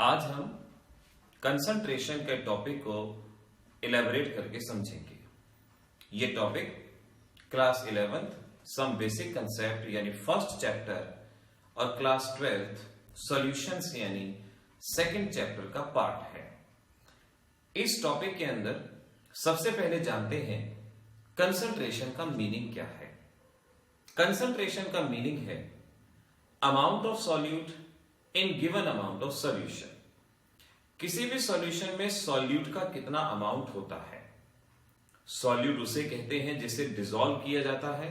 आज हम कंसंट्रेशन के टॉपिक को इलेबोरेट करके समझेंगे। ये topic class 11th some basic concept यानी फर्स्ट चैप्टर और क्लास 12th सॉल्यूशंस यानी सेकंड चैप्टर का पार्ट है। इस टॉपिक के अंदर सबसे पहले जानते हैं कंसंट्रेशन का मीनिंग क्या है। कंसंट्रेशन का मीनिंग है amount of solute in given amount of solution. किसी भी सॉल्यूशन में सॉल्यूट का कितना अमाउंट होता है। सॉल्यूट उसे कहते हैं जिसे डिसॉल्व किया जाता है।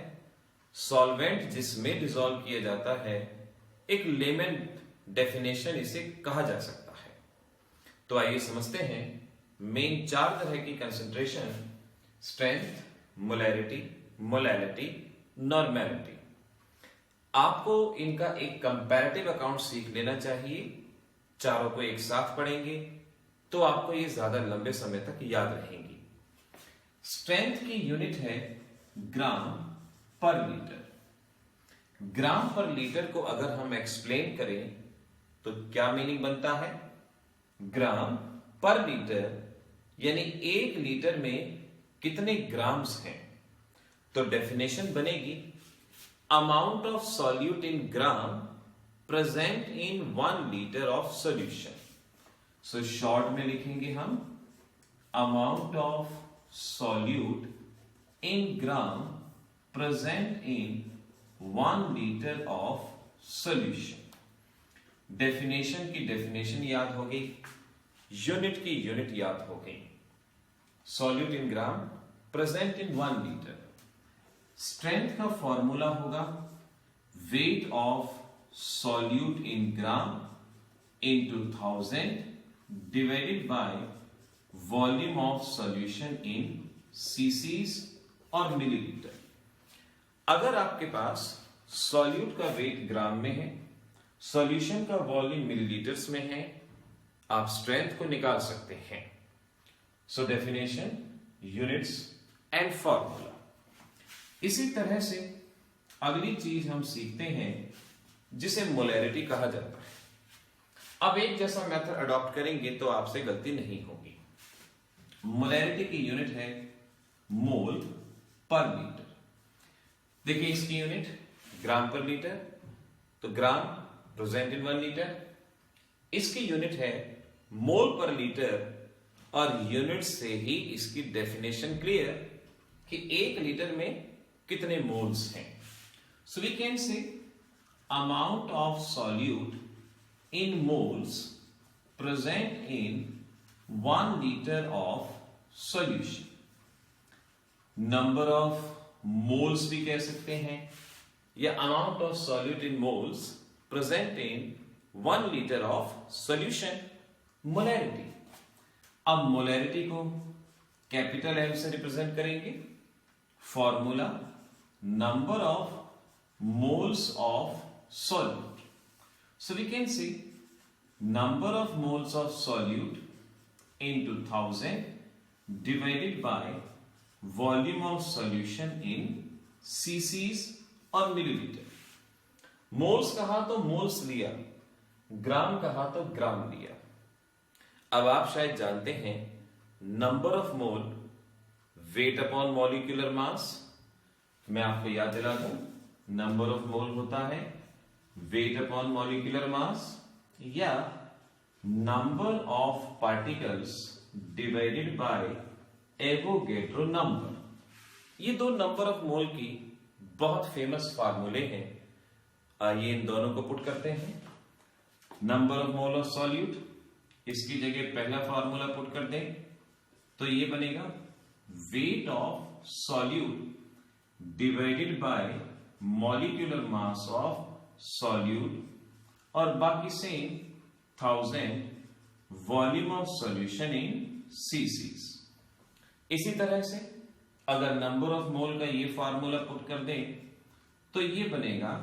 सॉल्वेंट जिसमें डिसॉल्व किया जाता है, एक लेमन डेफिनेशन इसे कहा जा सकता है। तो आइए समझते हैं मेन चार तरह की concentration: strength, molarity, molality, normality. आपको इनका एक कंपैरेटिव अकाउंट सीख लेना चाहिए। चारों को एक साथ पढ़ेंगे तो आपको ये ज्यादा लंबे समय तक याद रहेंगी। स्ट्रेंथ की यूनिट है ग्राम पर लीटर। ग्राम पर लीटर को अगर हम एक्सप्लेन करें तो क्या मीनिंग बनता है? ग्राम पर लीटर यानी एक लीटर में कितने ग्राम्स हैं। तो डेफिनेशन बनेगी amount of solute in gram present in 1 litre of solution. So short में लिखेंगे हम amount of solute in gram present in 1 litre of solution. Definition की डेफिनेशन याद हो गई, यूनिट की यूनिट याद हो गई। Solute in gram present in 1 litre. Strength का फॉर्मूला होगा weight of solute in gram into 1000 divided by volume of solution in chassis और मिलीलीटर। अगर आपके पास सॉल्यूट का वेट ग्राम में है, सॉल्यूशन का वॉल्यूम मिलीलीटर्स में है, आप स्ट्रेंथ को निकाल सकते हैं। So definition, units and formula. इसी तरह से अगली चीज हम सीखते हैं जिसे मोलैरिटी कहा जाता है। अब एक जैसा मेथड अडॉप्ट करेंगे तो आपसे गलती नहीं होगी। मोलैरिटी की यूनिट है मोल पर लीटर। देखिए इसकी यूनिट ग्राम पर लीटर, तो ग्राम प्रेजेंट इन 1 लीटर। इसकी यूनिट है मोल पर लीटर और यूनिट से ही इसकी डेफिनेशन क्लियर कि 1 लीटर में कितने मोल्स हैं। So we can say amount of solute in moles present in 1 litre of solution. Number of moles भी कह सकते हैं या amount of solute in moles present in 1 litre of solution. Molarity. अब मोलैरिटी को कैपिटल एम से represent करेंगे। Formula number of moles of solute. So we can see number of moles of solute into 1000 divided by volume of solution in cc's और millilitre. Moles कहा तो moles लिया, ग्राम कहा तो ग्राम लिया। अब आप शायद जानते हैं number of mole weight upon molecular mass. मैं आपको याद दिला दूं, नंबर ऑफ मोल होता है वेट अपॉन मॉलिक्यूलर मास या number of particles divided by Avogadro number. ये दो नंबर ऑफ मोल की बहुत फेमस फार्मूले हैं। आइए इन दोनों को पुट करते हैं। Number of mole of solute, इसकी जगह पहला फार्मूला पुट कर दें तो ये बनेगा weight of solute divided by molecular mass of solute और बाकी same 1000 volume of solution in chassis. इसी तरह से अगर नंबर ऑफ मोल का ये फार्मूला पुट कर दें तो ये बनेगा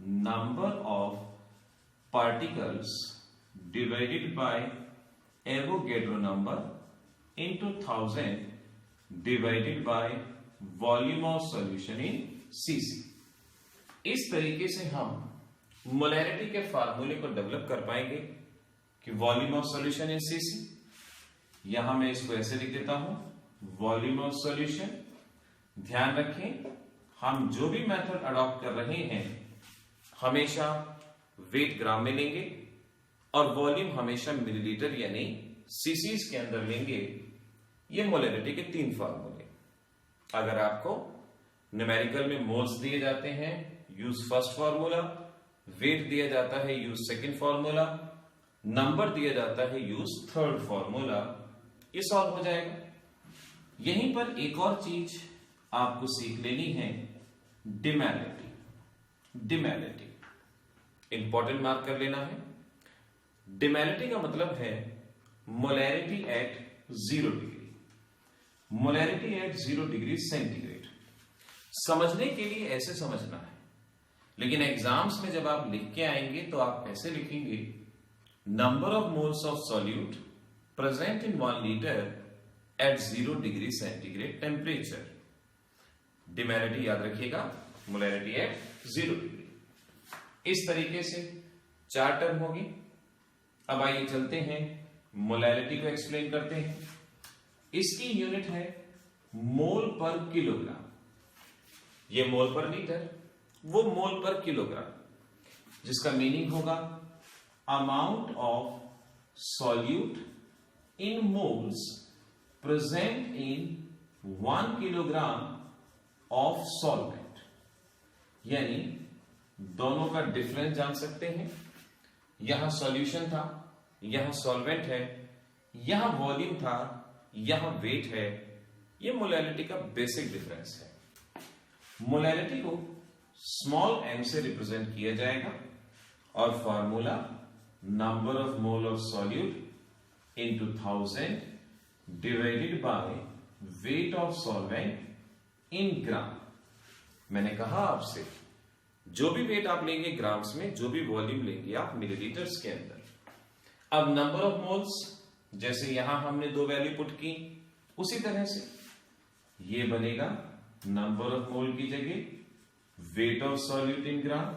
number of particles divided by Avogadro number into 1000 divided by volume of solution in CC. इस तरीके से हम मोलैरिटी के फार्मूले को डेवलप कर पाएंगे कि volume of solution in CC, यहां मैं इसको ऐसे लिख देता हूं, वॉल्यूम ऑफ सॉल्यूशन। ध्यान रखें, हम जो भी मेथड अडॉप्ट कर रहे हैं हमेशा वेट ग्राम में लेंगे और वॉल्यूम हमेशा मिलीलीटर यानी सीसीज के अंदर लेंगे। ये मोलैरिटी के 3 फार्मूले। अगर आपको न्यूमेरिकल में मोल्स दिए जाते हैं, यूज फर्स्ट फार्मूला, वेट दिया जाता है, यूज सेकंड फार्मूला, नंबर दिया जाता है, यूज थर्ड फार्मूला, ये सॉल्व हो जाएगा। यहीं पर एक और चीज आपको सीख लेनी है, डिमैलिटी। डिमैलिटी इंपॉर्टेंट मार्क कर लेना है। डिमैलिटी का मतलब है molarity at 0 degree, molarity at 0 degree centigrade. समझने के लिए ऐसे समझना है, लेकिन एग्जाम्स में जब आप लिख के आएंगे तो आप ऐसे लिखेंगे, number of moles of solute present in 1 litre at 0 degree centigrade temperature. डिमैलिटी याद रखिएगा, मोलैरिटी एट 0 डिग्री। इस तरीके से 4 टर्म होगी। अब आइए चलते हैं मोलैरिटी को एक्सप्लेन करते हैं। इसकी यूनिट है मोल पर किलोग्राम। ये मोल पर लीटर, वो मोल पर किलोग्राम, जिसका मीनिंग होगा amount of solute in moles present in 1 kilogram of solvent. यानी दोनों का डिफरेंस जान सकते हैं। यहां सॉल्यूशन था, यहां सॉल्वेंट है, यहां वॉल्यूम था, यहां वेट है। ये मोलैरिटी का बेसिक डिफरेंस है। मोलैरिटी को स्मॉल m से रिप्रेजेंट किया जाएगा और formula number of mole of solute into 1000 divided by weight of solvent in gram. मैंने कहा आपसे, जो भी वेट आप लेंगे ग्राम्स में, जो भी वॉल्यूम लेंगे आप मिलीलीटर्स के अंदर। अब नंबर ऑफ मोल्स, जैसे यहां हमने 2 वैल्यू पुट की, उसी तरह से ये बनेगा नंबर ऑफ मोल की जगह weight of solute in gram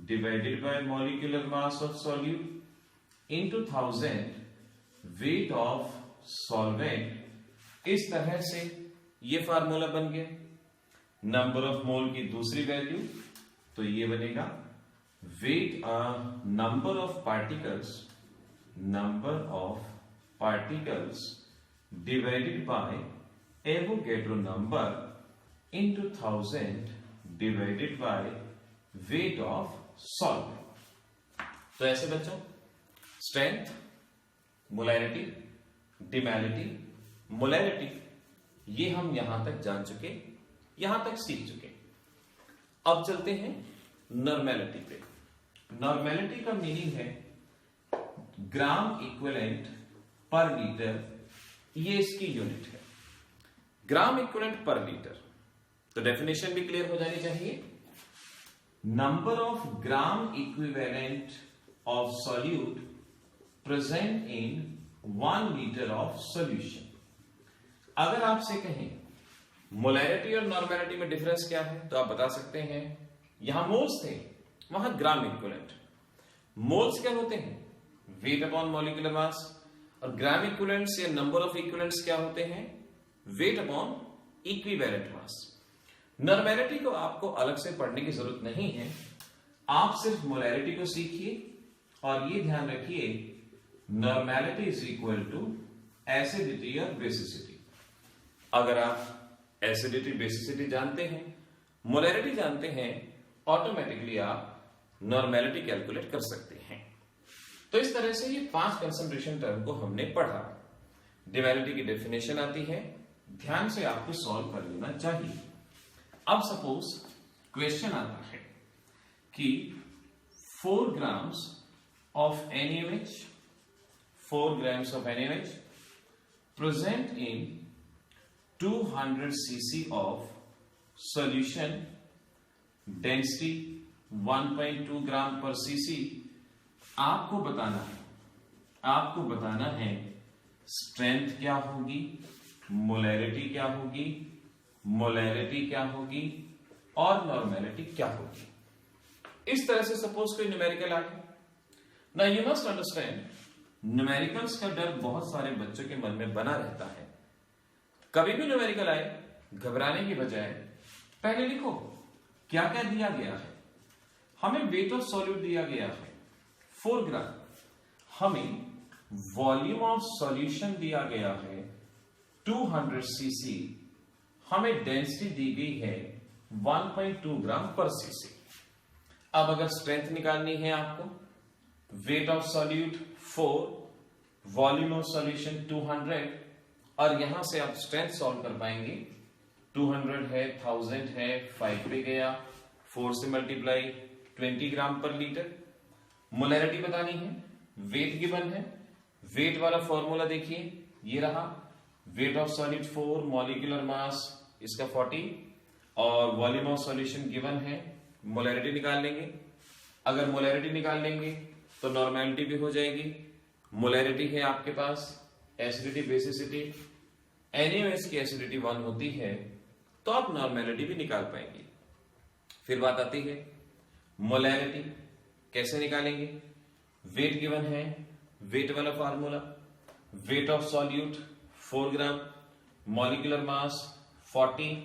divided by molecular mass of solute into 1000 wait of solvent. इस तरह से ये फार्मूला बन गया। नंबर ऑफ मोल की दूसरी वैल्यू तो ये बनेगा weight number of particles, number of particles divided by Avogadro number into 1000 divided by weight of solvent. तो ऐसे बच्चों, स्ट्रेंथ, मोलैरिटी, डिमैलिटी, मोलैरिटी, ये हम यहां तक जान चुके, यहां तक सीख चुके। अब चलते हैं नॉर्मेलिटी पे। नॉर्मेलिटी का मीनिंग है ग्राम इक्विवेलेंट पर लीटर, ये इसकी यूनिट है। ग्राम इक्विवेलेंट पर लीटर, तो डेफिनेशन भी क्लियर हो जानी चाहिए। Number of gram equivalent of solute present in 1 litre of solution. अगर आपसे कहें मोलैरिटी और नॉर्मेलिटी में डिफरेंस क्या है, तो आप बता सकते हैं, यहां मोल्स थे, वहां ग्राम इक्विवेलेंट। मोल्स क्या होते हैं? Weight upon molecular mass. और ग्राम इक्विवेलेंट्स या नंबर ऑफ इक्विवेलेंट्स क्या होते हैं? Weight upon equivalent mass. Normality को आपको अलग से पढ़ने की जरूरत नहीं है, आप सिर्फ मोलैरिटी को सीखिए और ये ध्यान रखिए, normality is equal to acidity और बेसिसिटी। अगर आप एसिडिटी बेसिसिटी जानते हैं, मोलैरिटी जानते हैं, ऑटोमेटिकली आप नॉर्मेलिटी कैलकुलेट कर सकते हैं। तो इस तरह से ये 5 कंसंट्रेशन टर्म को हमने पढ़ा। डिमैलिटी की डेफिनेशन आती है, ध्यान से आपको सॉल्व कर लेना चाहिए। अब सपोज क्वेश्चन आता है कि 4 grams of NaOH, 4 grams of NaOH present in 200 cc of solution, density 1.2 gram per cc। आपको बताना है स्ट्रेंथ क्या होगी, मोलैरिटी क्या होगी, मोलैरिटी क्या होगी और नॉर्मेलिटी क्या होगी। इस तरह से सपोज कोई न्यूमेरिकल आ गया। Now you must understand numericals का डर बहुत सारे बच्चों के मन में बना रहता है। कभी भी न्यूमेरिकल आए, घबराने की बजाय पहले लिखो क्या क्या दिया गया है। हमें वेट ऑफ सॉल्यूट दिया गया है 4 ग्राम, हमें वॉल्यूम ऑफ सॉल्यूशन दिया गया है 200 सीसी, हमें डेंसिटी दी गई है 1.2 ग्राम पर सीसी। अब अगर स्ट्रेंथ निकालनी है आपको, weight of solute 4, volume of solution 200, और यहां से आप स्ट्रेंथ सॉल्व कर पाएंगे। 200 है, 1000 है, 5 पे गया, 4 से मल्टीप्लाई 20 ग्राम पर लीटर। मोलैरिटी बतानी है, वेट गिवन है, वेट वाला फॉर्मूला देखिए ये रहा, weight of solid 4, molecular mass इसका 40, और वॉल्यूम ऑफ सॉल्यूशन गिवन है। मोलैरिटी निकाल लेंगे, अगर मोलैरिटी निकाल लेंगे तो नॉर्मेलिटी भी हो जाएगी। मोलैरिटी है आपके पास, एसिडिटी बेसिसिटी, NaOH की एसिडिटी 1 होती है तो आप नॉर्मेलिटी भी निकाल पाएंगे। फिर बात आती है मोलैरिटी कैसे निकालेंगे। वेट गिवन है, वेट वाला formula, weight of solute 4 gram, molecular mass 40,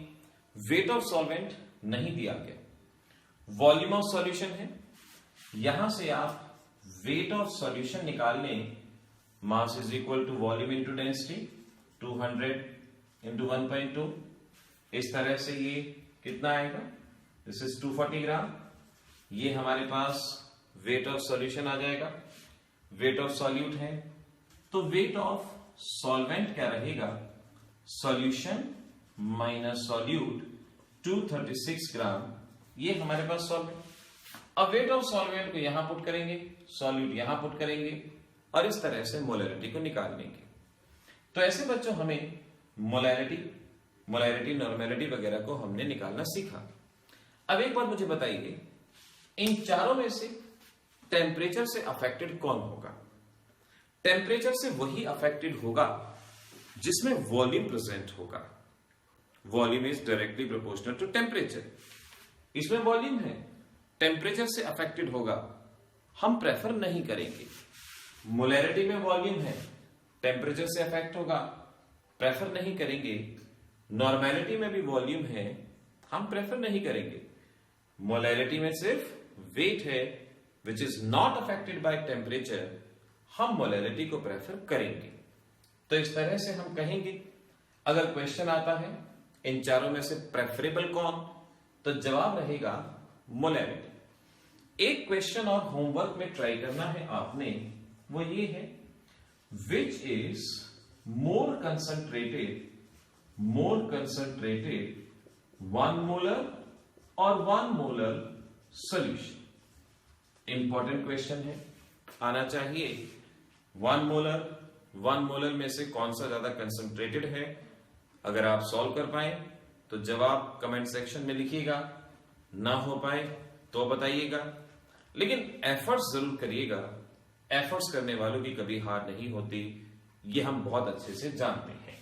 wait of solvent नहीं दिया गया, वॉल्यूम ऑफ सॉल्यूशन है, यहां से आप वेट ऑफ सॉल्यूशन निकाल लें। Mass is equal to volume into density, 200 into 1.2, इस तरह से ये कितना आएगा, दिस इज 240 ग्राम। ये हमारे पास वेट ऑफ सॉल्यूशन आ जाएगा। वेट ऑफ सॉल्यूट है तो वेट ऑफ सॉल्वेंट क्या रहेगा, सॉल्यूशन माइनस सॉल्यूट 236 ग्राम, ये हमारे पास सॉल्वेंट। अब वेट ऑफ सॉल्वेंट को यहां पुट करेंगे, सॉल्यूट यहां पुट करेंगे, और इस तरह से मोलैरिटी को निकाल लेंगे। तो ऐसे बच्चों हमें मोलैरिटी नॉर्मेलिटी वगैरह को हमने निकालना सीखा। अब एक बार मुझे बताइए, इन चारों में से टेम्परेचर से अफेक्टेड कौन होगा। टेम्परेचर से वही अफेक्टेड होगा जिसमें वॉल्यूम प्रेजेंट होगा। Volume is directly proportional to temperature, इसमें वॉल्यूम है, टेम्परेचर से अफेक्टेड होगा, हम प्रेफर नहीं करेंगे। मोलैरिटी में वॉल्यूम है, टेम्परेचर से अफेक्ट होगा, प्रेफर नहीं करेंगे। नॉर्मेलिटी में भी वॉल्यूम है, हम प्रेफर नहीं करेंगे। मोलैरिटी में सिर्फ वेट है which is not affected by temperature, हम मोलैरिटी को प्रेफर करेंगे। तो इस तरह से हम कहेंगे, अगर क्वेश्चन आता है इन चारों में से प्रेफरेबल कौन, तो जवाब रहेगा मोलैरिटी। एक क्वेश्चन और होमवर्क में ट्राई करना है आपने, वो ये है, which is more concentrated 1 molar और 1 मोलर सॉल्यूशन। इंपॉर्टेंट क्वेश्चन है, आना चाहिए। 1 मोलर में से कौन सा ज्यादा कंसंट्रेटेड है। अगर आप सॉल्व कर पाए तो जवाब कमेंट सेक्शन में लिखिएगा, ना हो पाए तो बताइएगा, लेकिन एफर्ट्स जरूर करिएगा। एफर्ट्स करने वालों की कभी हार नहीं होती, ये हम बहुत अच्छे से जानते हैं।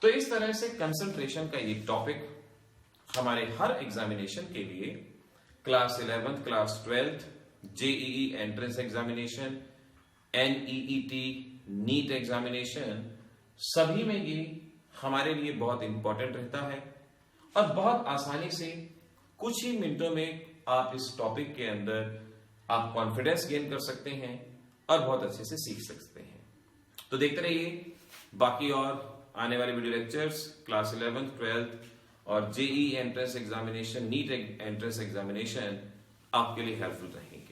तो इस तरह से कंसंट्रेशन का ये टॉपिक हमारे हर एग्जामिनेशन के लिए, class 11th, class 12th, JEE entrance examination, NEET, NEET examination, सभी में ये हमारे लिए बहुत इंपॉर्टेंट रहता है। और बहुत आसानी से कुछ ही मिनटों में आप इस टॉपिक के अंदर आप कॉन्फिडेंस गेन कर सकते हैं और बहुत अच्छे से सीख सकते हैं। तो देखते रहिए बाकी और आने वाले video lectures, class 11th, 12th और JEE entrance examination, NEET entrance examination आपके लिए हेल्पफुल रहेंगे।